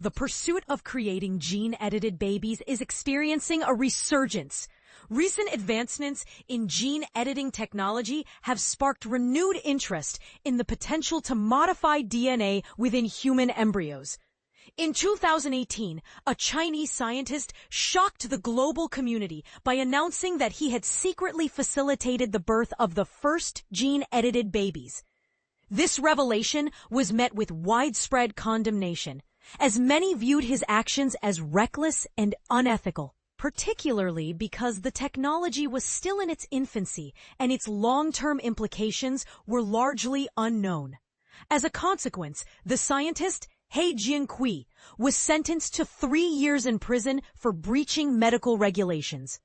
The pursuit of creating gene-edited babies is experiencing a resurgence. Recent advancements in gene editing technology have sparked renewed interest in the potential to modify DNA within human embryos. In 2018, a Chinese scientist shocked the global community by announcing that he had secretly facilitated the birth of the first gene-edited babies. This revelation was met with widespread condemnation, as many viewed his actions as reckless and unethical, particularly because the technology was still in its infancy and its long-term implications were largely unknown. As a consequence, the scientist, He Jiankui, was sentenced to 3 years in prison for breaching medical regulations.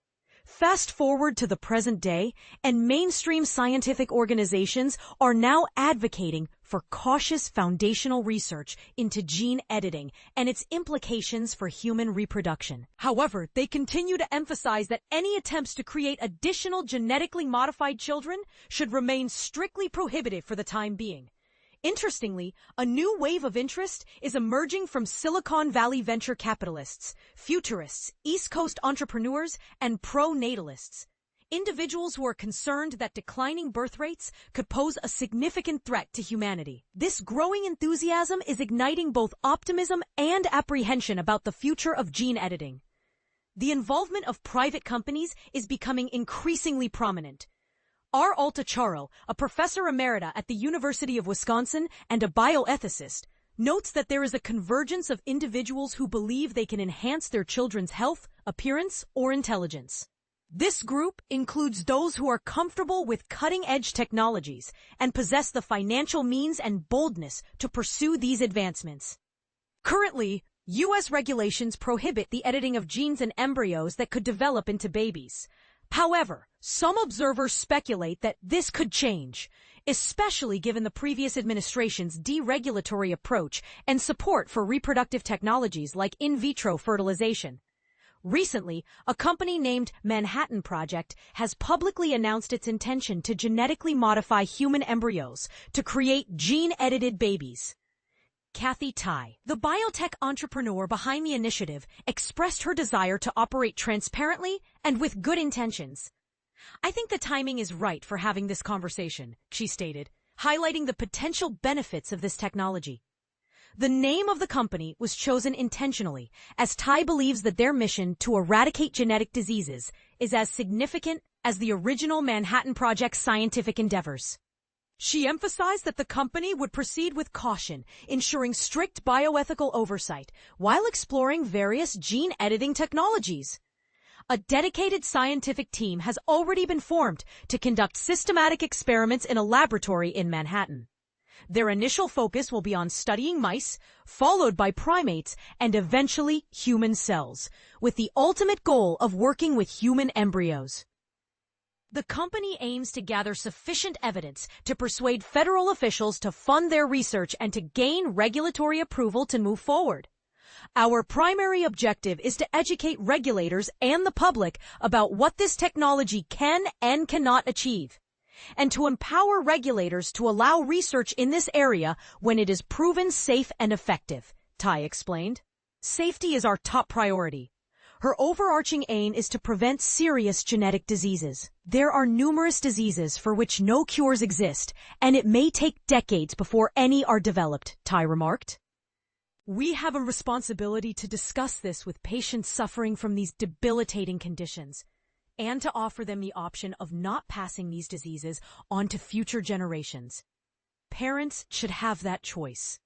Fast forward to the present day, and mainstream scientific organizations are now advocating for cautious foundational research into gene editing and its implications for human reproduction. However, they continue to emphasize that any attempts to create additional genetically modified children should remain strictly prohibited for the time being. Interestingly, a new wave of interest is emerging from Silicon Valley venture capitalists, futurists, East Coast entrepreneurs, and pro-natalists. Individuals who are concerned that declining birth rates could pose a significant threat to humanity. This growing enthusiasm is igniting both optimism and apprehension about the future of gene editing. The involvement of private companies is becoming increasingly prominent. R. Altacharo, a professor emerita at the University of Wisconsin and a bioethicist, notes that there is a convergence of individuals who believe they can enhance their children's health, appearance, or intelligence. This group includes those who are comfortable with cutting-edge technologies and possess the financial means and boldness to pursue these advancements. Currently, U.S. regulations prohibit the editing of genes in embryos that could develop into babies. However, some observers speculate that this could change, especially given the previous administration's deregulatory approach and support for reproductive technologies like in vitro fertilization. Recently, a company named Manhattan Project has publicly announced its intention to genetically modify human embryos to create gene-edited babies. Kathy Tai, the biotech entrepreneur behind the initiative, expressed her desire to operate transparently and with good intentions. "I think the timing is right for having this conversation," she stated, highlighting the potential benefits of this technology. The name of the company was chosen intentionally, as Tai believes that their mission to eradicate genetic diseases is as significant as the original Manhattan Project's scientific endeavors. She emphasized that the company would proceed with caution, ensuring strict bioethical oversight, while exploring various gene editing technologies. A dedicated scientific team has already been formed to conduct systematic experiments in a laboratory in Manhattan. Their initial focus will be on studying mice, followed by primates, and eventually human cells, with the ultimate goal of working with human embryos. The company aims to gather sufficient evidence to persuade federal officials to fund their research and to gain regulatory approval to move forward. "Our primary objective is to educate regulators and the public about what this technology can and cannot achieve, and to empower regulators to allow research in this area when it is proven safe and effective," Tai explained. "Safety is our top priority. Her overarching aim is to prevent serious genetic diseases. There are numerous diseases for which no cures exist, and it may take decades before any are developed," Tai remarked. "We have a responsibility to discuss this with patients suffering from these debilitating conditions, and to offer them the option of not passing these diseases on to future generations. Parents should have that choice."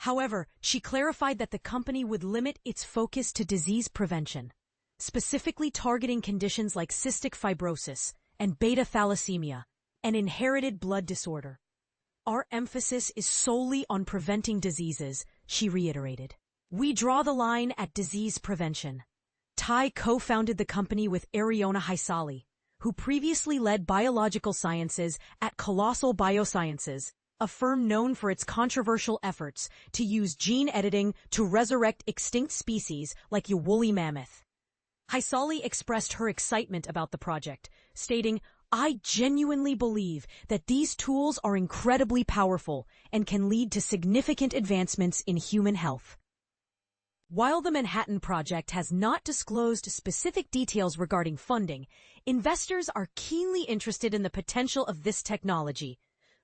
However, she clarified that the company would limit its focus to disease prevention, specifically targeting conditions like cystic fibrosis and beta thalassemia, an inherited blood disorder. "Our emphasis is solely on preventing diseases," she reiterated. "We draw the line at disease prevention." Tai co-founded the company with Ariona Haisali, who previously led biological sciences at Colossal Biosciences, a firm known for its controversial efforts to use gene editing to resurrect extinct species like the woolly mammoth. Haisali expressed her excitement about the project, stating, "I genuinely believe that these tools are incredibly powerful and can lead to significant advancements in human health." While the Manhattan Project has not disclosed specific details regarding funding, investors are keenly interested in the potential of this technology.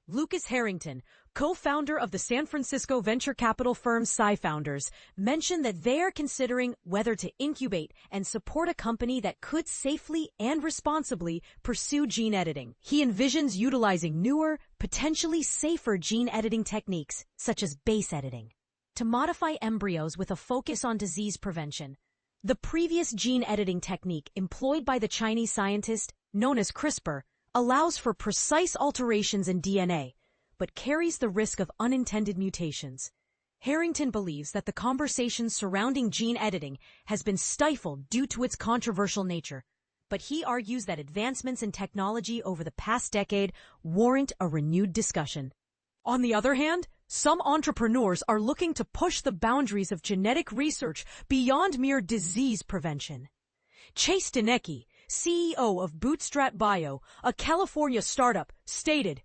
Lucas Harrington, co-founder of the San Francisco venture capital firm SciFounders, mentioned that they are considering whether to incubate and support a company that could safely and responsibly pursue gene editing. He envisions utilizing newer, potentially safer gene editing techniques, such as base editing, to modify embryos with a focus on disease prevention. The previous gene editing technique employed by the Chinese scientist, known as CRISPR, allows for precise alterations in DNA, but carries the risk of unintended mutations. Harrington believes that the conversation surrounding gene editing has been stifled due to its controversial nature, but he argues that advancements in technology over the past decade warrant a renewed discussion. On the other hand, some entrepreneurs are looking to push the boundaries of genetic research beyond mere disease prevention. Chase Denecki, CEO of Bootstrap Bio, a California startup, stated,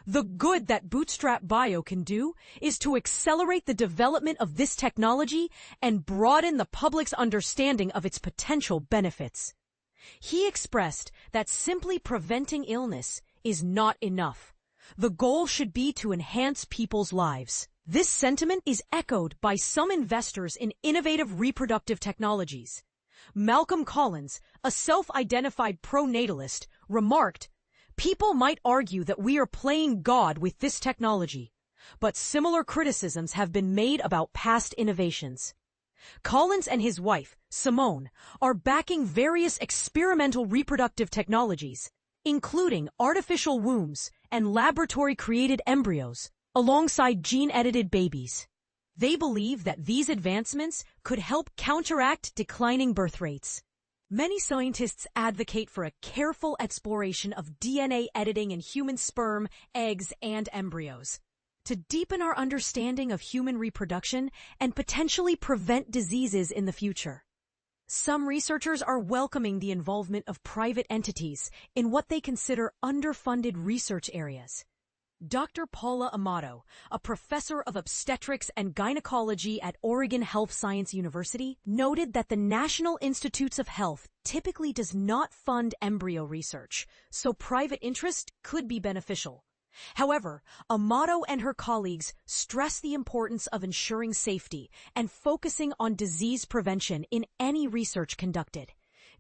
"The good that Bootstrap Bio can do is to accelerate the development of this technology and broaden the public's understanding of its potential benefits." He expressed that simply preventing illness is not enough. The goal should be to enhance people's lives. This sentiment is echoed by some investors in innovative reproductive technologies. Malcolm Collins, a self-identified pro-natalist, remarked, "People might argue that we are playing God with this technology, but similar criticisms have been made about past innovations." Collins and his wife, Simone, are backing various experimental reproductive technologies, including artificial wombs and laboratory-created embryos, alongside gene-edited babies. They believe that these advancements could help counteract declining birth rates. Many scientists advocate for a careful exploration of DNA editing in human sperm, eggs, and embryos to deepen our understanding of human reproduction and potentially prevent diseases in the future. Some researchers are welcoming the involvement of private entities in what they consider underfunded research areas. Dr. Paula Amato, a professor of obstetrics and gynecology at Oregon Health Science University, noted that the National Institutes of Health typically does not fund embryo research, so private interest could be beneficial. However, Amato and her colleagues stress the importance of ensuring safety and focusing on disease prevention in any research conducted.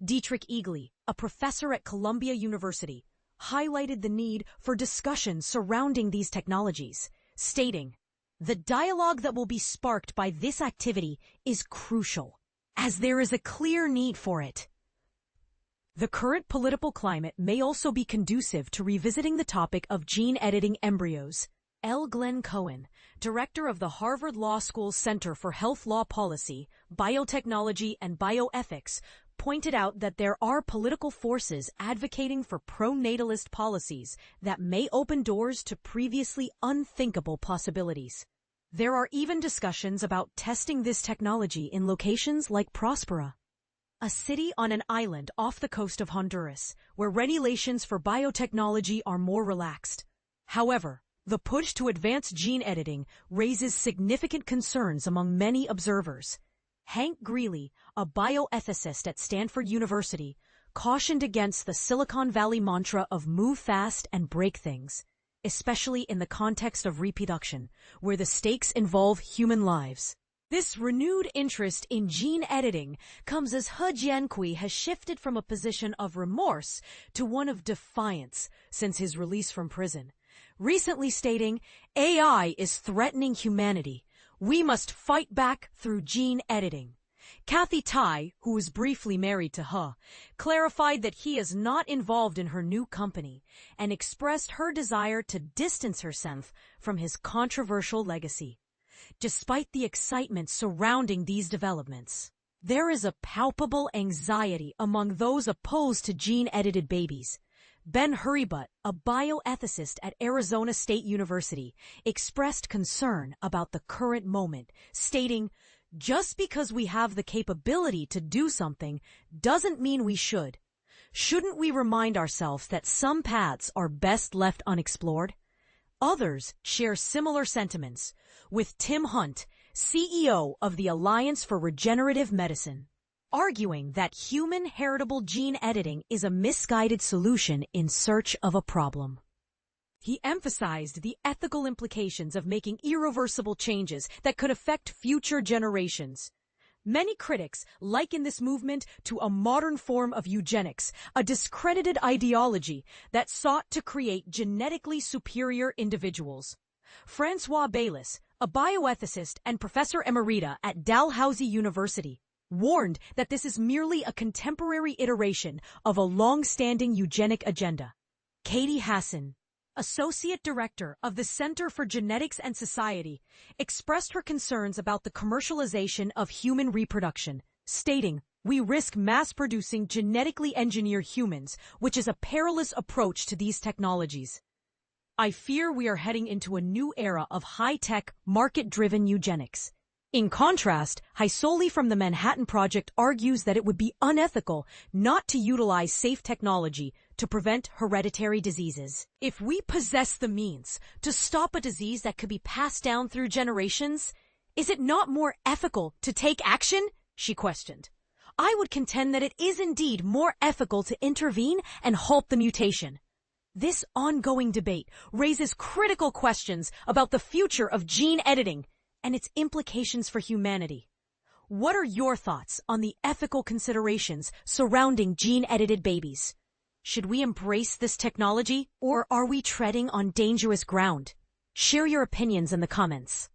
Dietrich Egli, a professor at Columbia University, highlighted the need for discussion surrounding these technologies, stating, "The dialogue that will be sparked by this activity is crucial, as there is a clear need for it." The current political climate may also be conducive to revisiting the topic of gene editing embryos. L. Glenn Cohen, director of the Harvard Law School Center for Health Law Policy, Biotechnology, and Bioethics, pointed out that there are political forces advocating for pro-natalist policies that may open doors to previously unthinkable possibilities. There are even discussions about testing this technology in locations like Prospera, a city on an island off the coast of Honduras, where regulations for biotechnology are more relaxed. However, the push to advance gene editing raises significant concerns among many observers. Hank Greeley, a bioethicist at Stanford University, cautioned against the Silicon Valley mantra of move fast and break things, especially in the context of reproduction, where the stakes involve human lives. This renewed interest in gene editing comes as He Jiankui has shifted from a position of remorse to one of defiance since his release from prison, recently stating, "AI is threatening humanity. We must fight back through gene editing." Kathy Tai, who was briefly married to He, clarified that he is not involved in her new company and expressed her desire to distance herself from his controversial legacy. Despite the excitement surrounding these developments, there is a palpable anxiety among those opposed to gene-edited babies. Ben Huribut, a bioethicist at Arizona State University, expressed concern about the current moment, stating, "Just because we have the capability to do something doesn't mean we should. Shouldn't we remind ourselves that some paths are best left unexplored?" Others share similar sentiments, with Tim Hunt, CEO of the Alliance for Regenerative Medicine, arguing that human heritable gene editing is a misguided solution in search of a problem. He emphasized the ethical implications of making irreversible changes that could affect future generations. Many critics liken this movement to a modern form of eugenics, a discredited ideology that sought to create genetically superior individuals. Francois Baylis, a bioethicist and professor emerita at Dalhousie University, warned that this is merely a contemporary iteration of a long-standing eugenic agenda. Katie Hassan, Associate Director of the Center for Genetics and Society, expressed her concerns about the commercialization of human reproduction, stating, "We risk mass-producing genetically engineered humans, which is a perilous approach to these technologies. I fear we are heading into a new era of high-tech, market-driven eugenics." In contrast, Haisoli from the Manhattan Project argues that it would be unethical not to utilize safe technology to prevent hereditary diseases. If we possess the means to stop a disease that could be passed down through generations, is it not more ethical to take action? She questioned. I would contend that it is indeed more ethical to intervene and halt the mutation. This ongoing debate raises critical questions about the future of gene editing and its implications for humanity. What are your thoughts on the ethical considerations surrounding gene-edited babies? Should we embrace this technology, or are we treading on dangerous ground? Share your opinions in the comments.